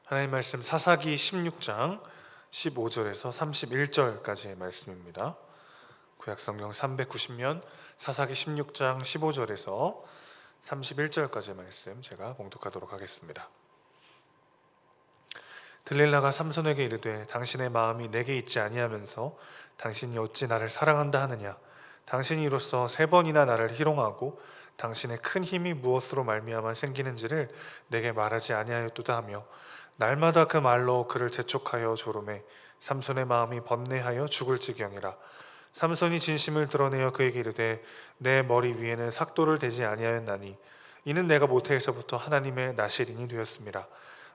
하나님 말씀 사사기 16장 15절에서 31절까지의 말씀입니다. 구약성경 390면 사사기 16장 15절에서 31절까지의 말씀 제가 봉독하도록 하겠습니다. 들릴라가 삼손에게 이르되 당신의 마음이 내게 있지 아니하면서 당신이 어찌 나를 사랑한다 하느냐. 당신이 이로써 3번이나 나를 희롱하고 당신의 큰 힘이 무엇으로 말미암아 생기는지를 내게 말하지 아니하였도다 하며 날마다 그 말로 그를 재촉하여 조르매 삼손의 마음이 번뇌하여 죽을 지경이라. 삼손이 진심을 드러내어 그에게 이르되 내 머리 위에는 삭도를 대지 아니하였나니 이는 내가 모태에서부터 하나님의 나실인이 되었음이라.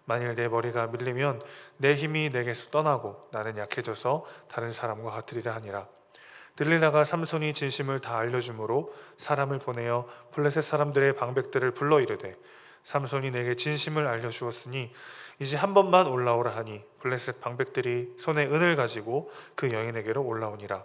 만일 내 머리가 밀리면 내 힘이 내게서 떠나고 나는 약해져서 다른 사람과 같으리라 하니라. 들릴라가 삼손이 진심을 다 알려주므로 사람을 보내어 블레셋 사람들의 방백들을 불러 이르되 삼손이 내게 진심을 알려주었으니 이제 한 번만 올라오라 하니 블레셋 방백들이 손에 은을 가지고 그 여인에게로 올라오니라.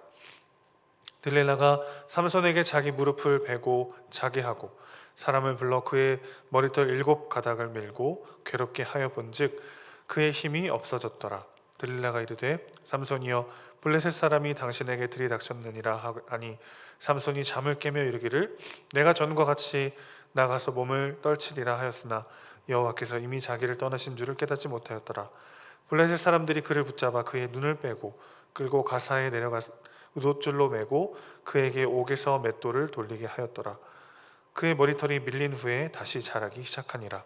들릴라가 삼손에게 자기 무릎을 베고 자게 하고 사람을 불러 그의 머리털 7가닥을 밀고 괴롭게 하여 본즉 그의 힘이 없어졌더라. 들릴라가 이르되 삼손이여 블레셋 사람이 당신에게 들이닥쳤느니라 하니 삼손이 잠을 깨며 이르기를 내가 전과 같이 나가서 몸을 떨치리라 하였으나 여호와께서 이미 자기를 떠나신 줄을 깨닫지 못하였더라. 블레셋 사람들이 그를 붙잡아 그의 눈을 빼고 끌고 가사에 내려가 의돛줄로 매고 그에게 옥에서 맷돌을 돌리게 하였더라. 그의 머리털이 밀린 후에 다시 자라기 시작하니라.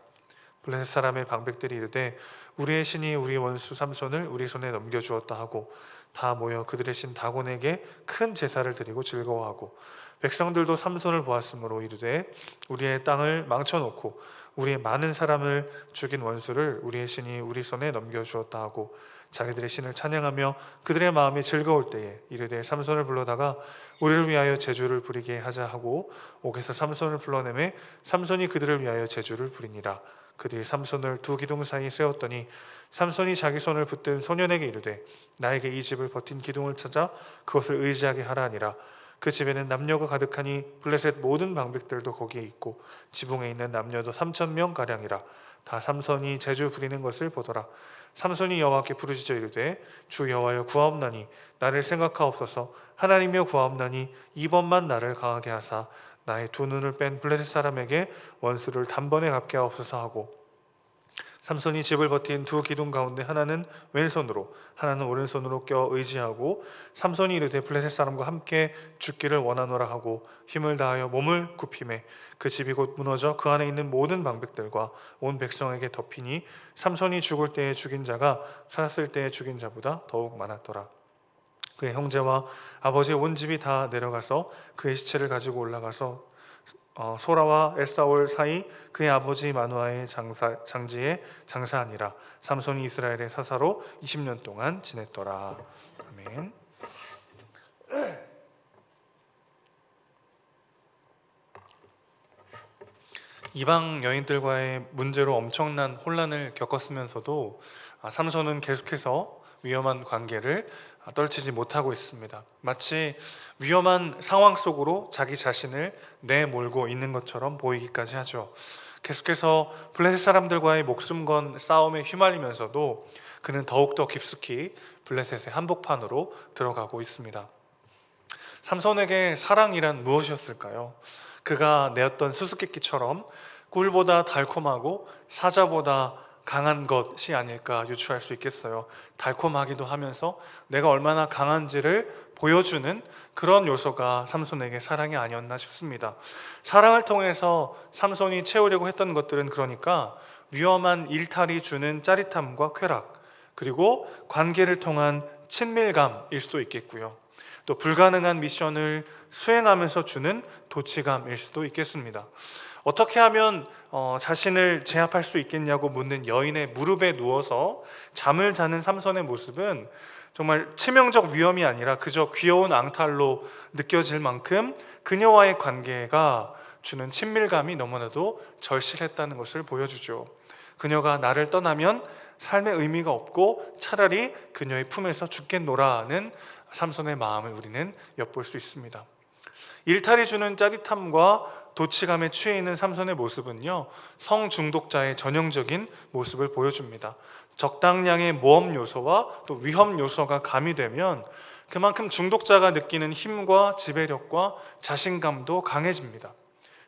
블레셋 사람의 방백들이 이르되 우리의 신이 우리 원수 삼손을 우리 손에 넘겨주었다 하고 다 모여 그들의 신 다곤에게 큰 제사를 드리고 즐거워하고 백성들도 삼손을 보았으므로 이르되 우리의 땅을 망쳐놓고 우리의 많은 사람을 죽인 원수를 우리의 신이 우리 손에 넘겨주었다 하고 자기들의 신을 찬양하며 그들의 마음이 즐거울 때에 이르되 삼손을 불러다가 우리를 위하여 제주를 부리게 하자 하고 옥에서 삼손을 불러내매 삼손이 그들을 위하여 제주를 부리니라. 그들이 삼손을 두 기둥 사이 세웠더니 삼손이 자기 손을 붙든 소년에게 이르되 나에게 이 집을 버틴 기둥을 찾아 그것을 의지하게 하라 하니라. 그 집에는 남녀가 가득하니 블레셋 모든 방백들도 거기에 있고 지붕에 있는 남녀도 3,000명 가량이라. 다 삼손이 제주 부리는 것을 보더라. 삼손이 여호와께 부르짖어 이르되 주 여호와여 구하옵나니 나를 생각하옵소서. 하나님이여 구하옵나니 이번만 나를 강하게 하사 나의 두 눈을 뺀 블레셋 사람에게 원수를 단번에 갚게 하옵소서 하고 삼손이 집을 버틴 두 기둥 가운데 하나는 왼손으로 하나는 오른손으로 껴 의지하고 삼손이 이르되 블레셋 사람과 함께 죽기를 원하노라 하고 힘을 다하여 몸을 굽히매 그 집이 곧 무너져 그 안에 있는 모든 방백들과 온 백성에게 덮이니 삼손이 죽을 때에 죽인 자가 살았을 때에 죽인 자보다 더욱 많았더라. 그의 형제와 아버지의 온 집이 다 내려가서 그의 시체를 가지고 올라가서 소라와 에사올 사이 그의 아버지 마누아의 장지에 장사하니라. 삼손이 이스라엘의 사사로 20년 동안 지냈더라. 아멘. 이방 여인들과의 문제로 엄청난 혼란을 겪었으면서도 삼손은 계속해서 위험한 관계를 떨치지 못하고 있습니다. 마치 위험한 상황 속으로 자기 자신을 내몰고 있는 것처럼 보이기까지 하죠. 계속해서 블레셋 사람들과의 목숨 건 싸움에 휘말리면서도 그는 더욱더 깊숙이 블레셋의 한복판으로 들어가고 있습니다. 삼손에게 사랑이란 무엇이었을까요? 그가 내었던 수수께끼처럼 꿀보다 달콤하고 사자보다 강한 것이 아닐까 유추할 수 있겠어요. 달콤하기도 하면서 내가 얼마나 강한지를 보여주는 그런 요소가 삼손에게 사랑이 아니었나 싶습니다. 사랑을 통해서 삼손이 채우려고 했던 것들은 그러니까 위험한 일탈이 주는 짜릿함과 쾌락, 그리고 관계를 통한 친밀감일 수도 있겠고요. 또 불가능한 미션을 수행하면서 주는 도취감일 수도 있겠습니다. 어떻게 하면 자신을 제압할 수 있겠냐고 묻는 여인의 무릎에 누워서 잠을 자는 삼손의 모습은 정말 치명적 위험이 아니라 그저 귀여운 앙탈로 느껴질 만큼 그녀와의 관계가 주는 친밀감이 너무나도 절실했다는 것을 보여주죠. 그녀가 나를 떠나면 삶의 의미가 없고 차라리 그녀의 품에서 죽겠노라는 삼손의 마음을 우리는 엿볼 수 있습니다. 일탈이 주는 짜릿함과 도치감에 취해 있는 삼손의 모습은요, 성중독자의 전형적인 모습을 보여줍니다. 적당량의 모험 요소와 또 위험 요소가 가미되면 그만큼 중독자가 느끼는 힘과 지배력과 자신감도 강해집니다.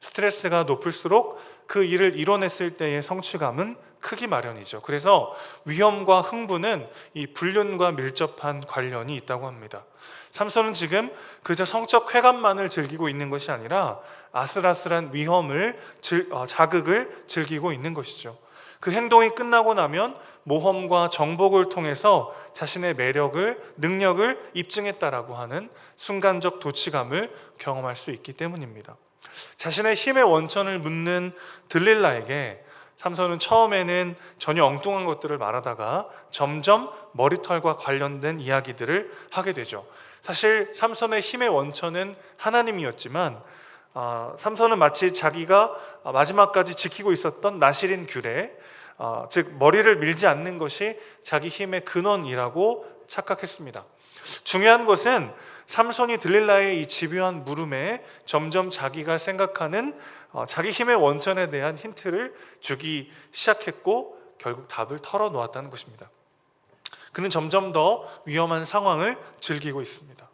스트레스가 높을수록 그 일을 이뤄냈을 때의 성취감은 크기 마련이죠. 그래서 위험과 흥분은 이 불륜과 밀접한 관련이 있다고 합니다. 삼손은 지금 그저 성적 쾌감만을 즐기고 있는 것이 아니라 아슬아슬한 자극을 즐기고 있는 것이죠. 그 행동이 끝나고 나면 모험과 정복을 통해서 자신의 매력을, 능력을 입증했다라고 하는 순간적 도취감을 경험할 수 있기 때문입니다. 자신의 힘의 원천을 묻는 들릴라에게 삼손은 처음에는 전혀 엉뚱한 것들을 말하다가 점점 머리털과 관련된 이야기들을 하게 되죠. 사실 삼손의 힘의 원천은 하나님이었지만 삼손은 마치 자기가 마지막까지 지키고 있었던 나실인 규례, 즉 머리를 밀지 않는 것이 자기 힘의 근원이라고 착각했습니다. 중요한 것은 삼손이 들릴라의 이 집요한 물음에 점점 자기가 생각하는 자기 힘의 원천에 대한 힌트를 주기 시작했고 결국 답을 털어놓았다는 것입니다. 그는 점점 더 위험한 상황을 즐기고 있습니다.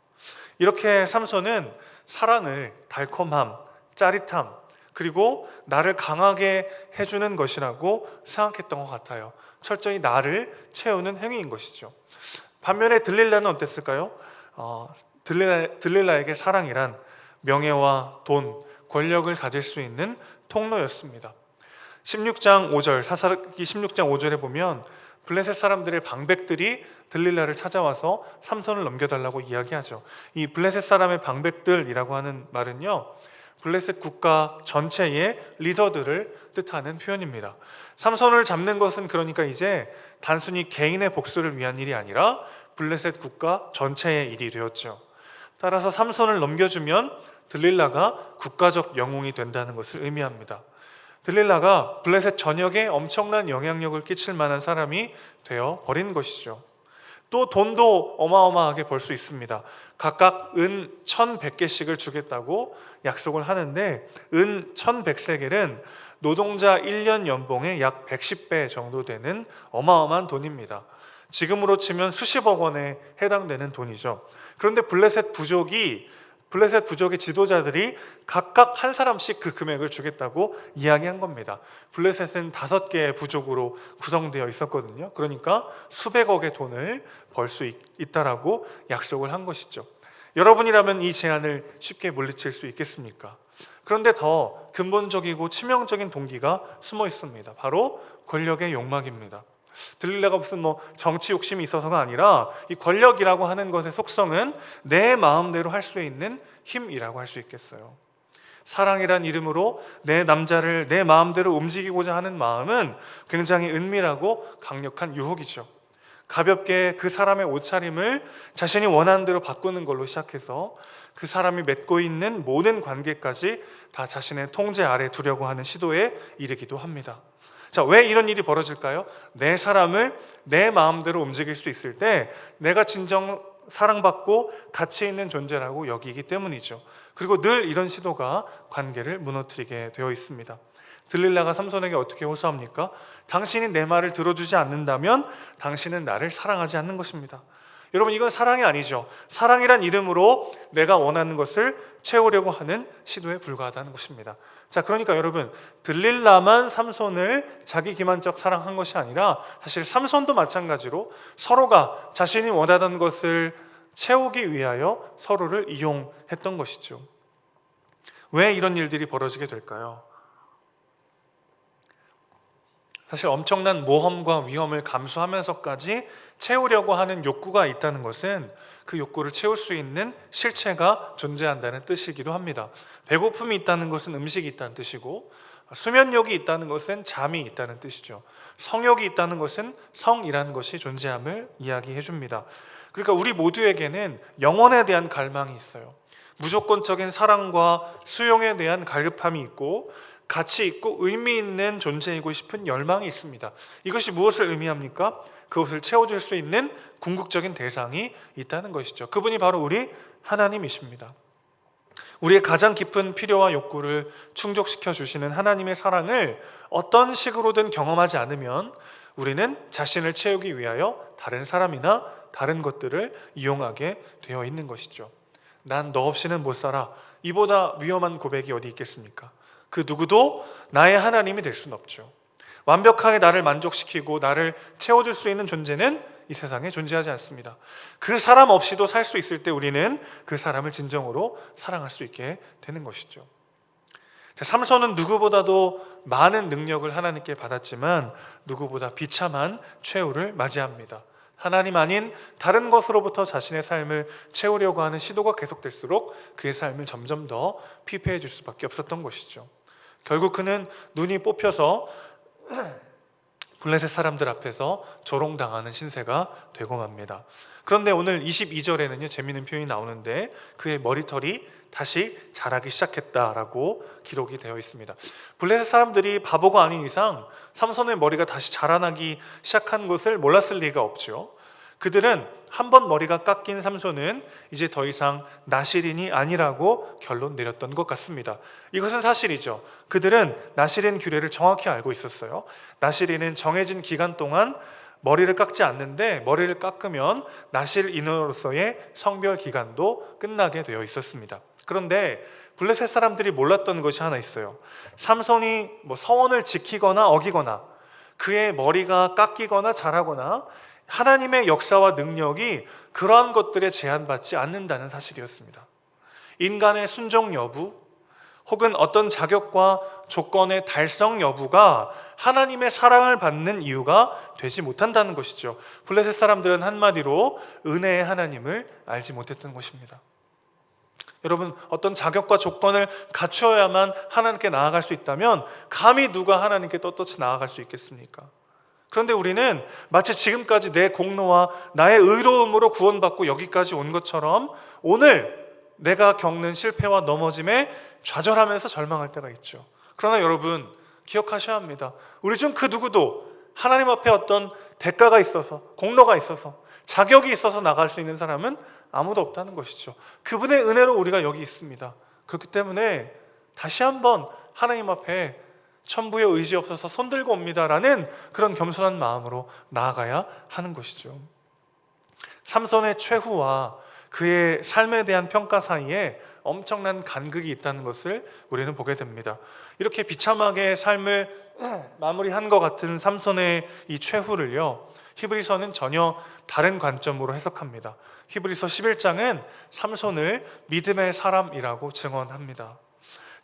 이렇게 삼손은 사랑을 달콤함, 짜릿함, 그리고 나를 강하게 해주는 것이라고 생각했던 것 같아요. 철저히 나를 채우는 행위인 것이죠. 반면에 들릴라는 어땠을까요? 들릴라에게 사랑이란 명예와 돈, 권력을 가질 수 있는 통로였습니다. 16장 5절, 사사기 16장 5절에 보면 블레셋 사람들의 방백들이 들릴라를 찾아와서 삼손을 넘겨달라고 이야기하죠. 이 블레셋 사람의 방백들이라고 하는 말은요, 블레셋 국가 전체의 리더들을 뜻하는 표현입니다. 삼손을 잡는 것은 그러니까 이제 단순히 개인의 복수를 위한 일이 아니라 블레셋 국가 전체의 일이 되었죠. 따라서 삼손을 넘겨주면 들릴라가 국가적 영웅이 된다는 것을 의미합니다. 들릴라가 블레셋 전역에 엄청난 영향력을 끼칠 만한 사람이 되어 버린 것이죠. 또 돈도 어마어마하게 벌 수 있습니다. 각각 은 1,100개씩을 주겠다고 약속을 하는데 은 1,100세겔은 노동자 1년 연봉의 약 110배 정도 되는 어마어마한 돈입니다. 지금으로 치면 수십억 원에 해당되는 돈이죠. 그런데 블레셋 부족의 지도자들이 각각 한 사람씩 그 금액을 주겠다고 이야기한 겁니다. 블레셋은 5개의 부족으로 구성되어 있었거든요. 그러니까 수백억의 돈을 벌 수 있다라고 약속을 한 것이죠. 여러분이라면 이 제안을 쉽게 물리칠 수 있겠습니까? 그런데 더 근본적이고 치명적인 동기가 숨어 있습니다. 바로 권력의 욕망입니다. 들릴라가 무슨 정치 욕심이 있어서가 아니라 이 권력이라고 하는 것의 속성은 내 마음대로 할 수 있는 힘이라고 할 수 있겠어요. 사랑이란 이름으로 내 남자를 내 마음대로 움직이고자 하는 마음은 굉장히 은밀하고 강력한 유혹이죠. 가볍게 그 사람의 옷차림을 자신이 원하는 대로 바꾸는 걸로 시작해서 그 사람이 맺고 있는 모든 관계까지 다 자신의 통제 아래 두려고 하는 시도에 이르기도 합니다. 자, 왜 이런 일이 벌어질까요? 내 사람을 내 마음대로 움직일 수 있을 때 내가 진정 사랑받고 가치 있는 존재라고 여기기 때문이죠. 그리고 늘 이런 시도가 관계를 무너뜨리게 되어 있습니다. 들릴라가 삼손에게 어떻게 호소합니까? 당신이 내 말을 들어주지 않는다면 당신은 나를 사랑하지 않는 것입니다. 여러분, 이건 사랑이 아니죠. 사랑이란 이름으로 내가 원하는 것을 채우려고 하는 시도에 불과하다는 것입니다. 자, 그러니까 여러분, 들릴라만 삼손을 자기 기만적 사랑한 것이 아니라 사실 삼손도 마찬가지로 서로가 자신이 원하던 것을 채우기 위하여 서로를 이용했던 것이죠. 왜 이런 일들이 벌어지게 될까요? 사실 엄청난 모험과 위험을 감수하면서까지 채우려고 하는 욕구가 있다는 것은 그 욕구를 채울 수 있는 실체가 존재한다는 뜻이기도 합니다. 배고픔이 있다는 것은 음식이 있다는 뜻이고, 수면욕이 있다는 것은 잠이 있다는 뜻이죠. 성욕이 있다는 것은 성이라는 것이 존재함을 이야기해 줍니다. 그러니까 우리 모두에게는 영혼에 대한 갈망이 있어요. 무조건적인 사랑과 수용에 대한 갈급함이 있고, 가치 있고 의미 있는 존재이고 싶은 열망이 있습니다. 이것이 무엇을 의미합니까? 그것을 채워줄 수 있는 궁극적인 대상이 있다는 것이죠. 그분이 바로 우리 하나님이십니다. 우리의 가장 깊은 필요와 욕구를 충족시켜 주시는 하나님의 사랑을 어떤 식으로든 경험하지 않으면 우리는 자신을 채우기 위하여 다른 사람이나 다른 것들을 이용하게 되어 있는 것이죠. 난 너 없이는 못 살아. 이보다 위험한 고백이 어디 있겠습니까? 그 누구도 나의 하나님이 될 수는 없죠. 완벽하게 나를 만족시키고 나를 채워줄 수 있는 존재는 이 세상에 존재하지 않습니다. 그 사람 없이도 살 수 있을 때 우리는 그 사람을 진정으로 사랑할 수 있게 되는 것이죠. 삼손은 누구보다도 많은 능력을 하나님께 받았지만 누구보다 비참한 최후를 맞이합니다. 하나님 아닌 다른 것으로부터 자신의 삶을 채우려고 하는 시도가 계속될수록 그의 삶을 점점 더 피폐해질 수밖에 없었던 것이죠. 결국 그는 눈이 뽑혀서 블레셋 사람들 앞에서 조롱당하는 신세가 되고 맙니다. 그런데 오늘 22절에는요 재미있는 표현이 나오는데 그의 머리털이 다시 자라기 시작했다라고 기록이 되어 있습니다. 블레셋 사람들이 바보가 아닌 이상 삼손의 머리가 다시 자라나기 시작한 것을 몰랐을 리가 없죠. 그들은 한 번 머리가 깎인 삼손은 이제 더 이상 나실인이 아니라고 결론 내렸던 것 같습니다. 이것은 사실이죠. 그들은 나실인 규례를 정확히 알고 있었어요. 나실인은 정해진 기간 동안 머리를 깎지 않는데 머리를 깎으면 나실인으로서의 성별 기간도 끝나게 되어 있었습니다. 그런데 블레셋 사람들이 몰랐던 것이 하나 있어요. 삼손이 서원을 지키거나 어기거나 그의 머리가 깎이거나 자라거나 하나님의 역사와 능력이 그러한 것들에 제한받지 않는다는 사실이었습니다. 인간의 순종 여부 혹은 어떤 자격과 조건의 달성 여부가 하나님의 사랑을 받는 이유가 되지 못한다는 것이죠. 블레셋 사람들은 한마디로 은혜의 하나님을 알지 못했던 것입니다. 여러분, 어떤 자격과 조건을 갖추어야만 하나님께 나아갈 수 있다면 감히 누가 하나님께 떳떳이 나아갈 수 있겠습니까? 그런데 우리는 마치 지금까지 내 공로와 나의 의로움으로 구원받고 여기까지 온 것처럼 오늘 내가 겪는 실패와 넘어짐에 좌절하면서 절망할 때가 있죠. 그러나 여러분 기억하셔야 합니다. 우리 중 그 누구도 하나님 앞에 어떤 대가가 있어서 공로가 있어서 자격이 있어서 나갈 수 있는 사람은 아무도 없다는 것이죠. 그분의 은혜로 우리가 여기 있습니다. 그렇기 때문에 다시 한번 하나님 앞에 천부의 의지 없어서 손들고 옵니다라는 그런 겸손한 마음으로 나아가야 하는 것이죠. 삼손의 최후와 그의 삶에 대한 평가 사이에 엄청난 간극이 있다는 것을 우리는 보게 됩니다. 이렇게 비참하게 삶을 마무리한 것 같은 삼손의 이 최후를요 히브리서는 전혀 다른 관점으로 해석합니다. 히브리서 11장은 삼손을 믿음의 사람이라고 증언합니다.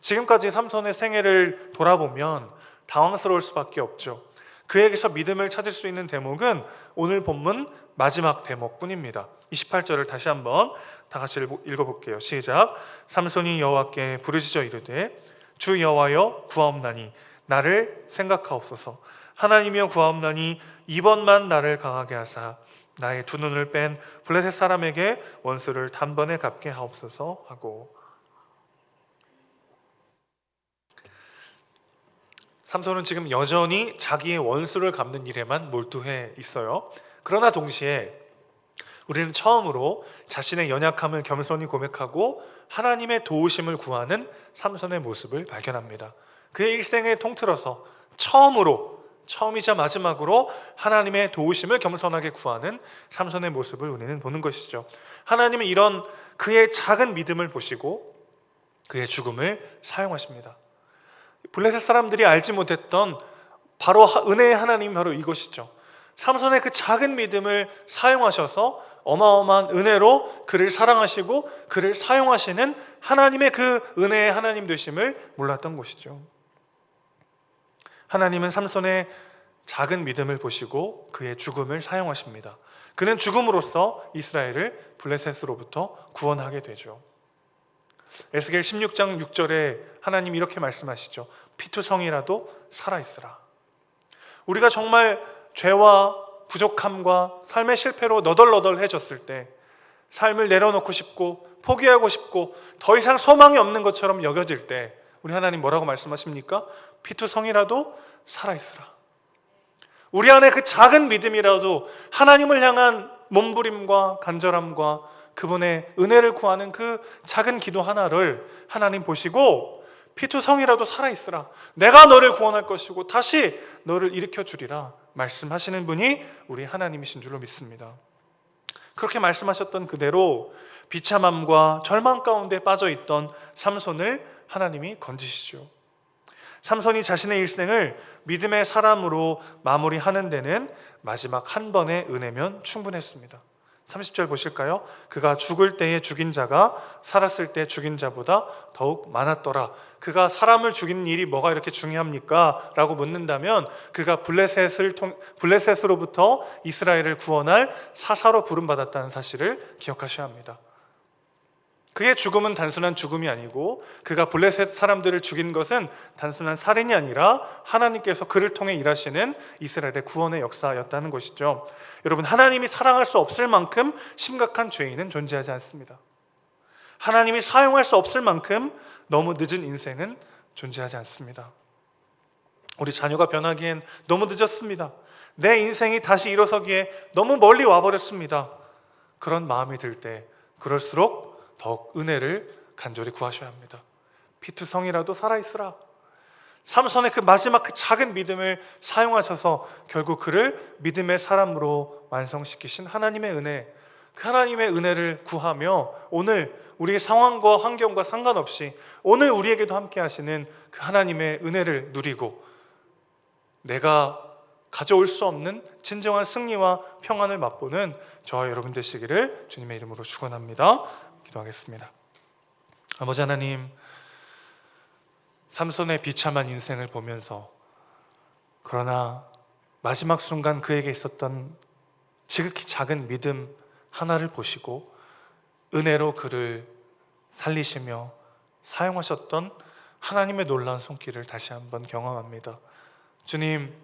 지금까지 삼손의 생애를 돌아보면 당황스러울 수밖에 없죠. 그에게서 믿음을 찾을 수 있는 대목은 오늘 본문 마지막 대목뿐입니다. 28절을 다시 한번 다 같이 읽어볼게요. 시작. 삼손이 여호와께 부르짖어 이르되 주 여호와여 구하옵나니 나를 생각하옵소서. 하나님이여 구하옵나니 이번만 나를 강하게 하사 나의 두 눈을 뺀 블레셋 사람에게 원수를 단번에 갚게 하옵소서 하고, 삼손은 지금 여전히 자기의 원수를 갚는 일에만 몰두해 있어요. 그러나 동시에 우리는 처음으로 자신의 연약함을 겸손히 고백하고 하나님의 도우심을 구하는 삼손의 모습을 발견합니다. 그의 일생을 통틀어서 처음이자 마지막으로 하나님의 도우심을 겸손하게 구하는 삼손의 모습을 우리는 보는 것이죠. 하나님은 이런 그의 작은 믿음을 보시고 그의 죽음을 사용하십니다. 블레셋 사람들이 알지 못했던 바로 은혜의 하나님, 바로 이것이죠. 삼손의 그 작은 믿음을 사용하셔서 어마어마한 은혜로 그를 사랑하시고 그를 사용하시는 하나님의 그 은혜의 하나님 되심을 몰랐던 것이죠. 하나님은 삼손의 작은 믿음을 보시고 그의 죽음을 사용하십니다. 그는 죽음으로써 이스라엘을 블레셋으로부터 구원하게 되죠. 에스겔 16장 6절에 하나님 이렇게 말씀하시죠. 피투성이라도 살아있으라. 우리가 정말 죄와 부족함과 삶의 실패로 너덜너덜해졌을 때, 삶을 내려놓고 싶고 포기하고 싶고 더 이상 소망이 없는 것처럼 여겨질 때 우리 하나님 뭐라고 말씀하십니까? 피투성이라도 살아있으라. 우리 안에 그 작은 믿음이라도 하나님을 향한 몸부림과 간절함과 그분의 은혜를 구하는 그 작은 기도 하나를 하나님 보시고 피투성이라도 살아있으라, 내가 너를 구원할 것이고 다시 너를 일으켜 주리라 말씀하시는 분이 우리 하나님이신 줄로 믿습니다. 그렇게 말씀하셨던 그대로 비참함과 절망 가운데 빠져있던 삼손을 하나님이 건지시죠. 삼손이 자신의 일생을 믿음의 사람으로 마무리하는 데는 마지막 한 번의 은혜면 충분했습니다. 30절 보실까요? 그가 죽을 때에 죽인 자가 살았을 때 죽인 자보다 더욱 많았더라. 그가 사람을 죽이는 일이 뭐가 이렇게 중요합니까? 라고 묻는다면 그가 블레셋으로부터 이스라엘을 구원할 사사로 부름받았다는 사실을 기억하셔야 합니다. 그의 죽음은 단순한 죽음이 아니고 그가 블레셋 사람들을 죽인 것은 단순한 살인이 아니라 하나님께서 그를 통해 일하시는 이스라엘의 구원의 역사였다는 것이죠. 여러분, 하나님이 사랑할 수 없을 만큼 심각한 죄인은 존재하지 않습니다. 하나님이 사용할 수 없을 만큼 너무 늦은 인생은 존재하지 않습니다. 우리 자녀가 변하기엔 너무 늦었습니다. 내 인생이 다시 일어서기에 너무 멀리 와버렸습니다. 그런 마음이 들 때 그럴수록 더욱 은혜를 간절히 구하셔야 합니다. 피투성이라도 살아있으라. 삼손의 그 마지막 그 작은 믿음을 사용하셔서 결국 그를 믿음의 사람으로 완성시키신 하나님의 은혜, 그 하나님의 은혜를 구하며 오늘 우리의 상황과 환경과 상관없이 오늘 우리에게도 함께 하시는 그 하나님의 은혜를 누리고 내가 가져올 수 없는 진정한 승리와 평안을 맛보는 저와 여러분 되시기를 주님의 이름으로 축원합니다. 기도하겠습니다. 아버지 하나님, 삼손의 비참한 인생을 보면서 그러나 마지막 순간 그에게 있었던 지극히 작은 믿음 하나를 보시고 은혜로 그를 살리시며 사용하셨던 하나님의 놀라운 손길을 다시 한번 경험합니다. 주님,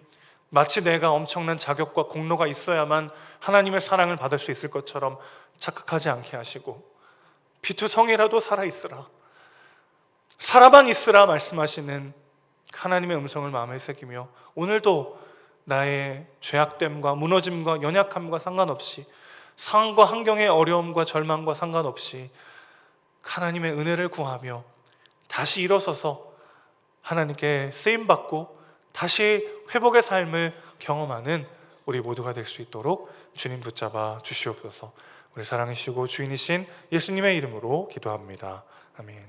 마치 내가 엄청난 자격과 공로가 있어야만 하나님의 사랑을 받을 수 있을 것처럼 착각하지 않게 하시고 피투성이라도 살아있으라, 살아만 있으라 말씀하시는 하나님의 음성을 마음에 새기며 오늘도 나의 죄악됨과 무너짐과 연약함과 상관없이 상황과 환경의 어려움과 절망과 상관없이 하나님의 은혜를 구하며 다시 일어서서 하나님께 쓰임받고 다시 회복의 삶을 경험하는 우리 모두가 될 수 있도록 주님 붙잡아 주시옵소서. 우리 사랑이시고 주인이신 예수님의 이름으로 기도합니다. 아멘.